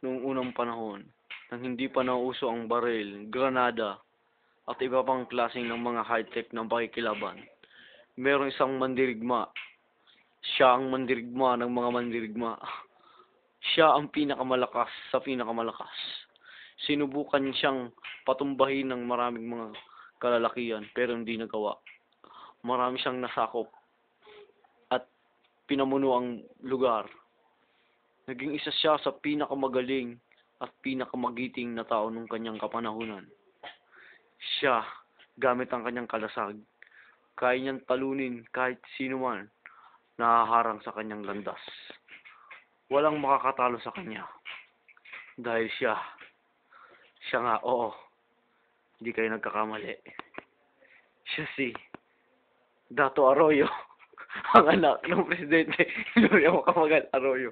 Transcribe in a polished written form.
noong unang panahon, nang hindi pa nauuso ang baril, granada, at iba pang klaseng ng mga high-tech na pakikilaban. Merong isang mandirigma. Siya ang mandirigma ng mga mandirigma. Siya ang pinakamalakas sa pinakamalakas. Sinubukan siyang patumbahin ng maraming mga kalalakihan pero hindi nagawa. Marami siyang nasakop at pinamuno ang lugar. Naging isa siya sa pinakamagaling at pinakamagiting na tao ng kanyang kapanahunan. Siya, gamit ang kanyang kalasag, kaya niyang talunin kahit sino man nahaharang sa kanyang landas. Walang makakatalo sa kanya. Dahil siya nga, oo, hindi kayo nagkakamali. Siya si Dato Arroyo, ang anak ng Presidente Gloria Macapagal Arroyo.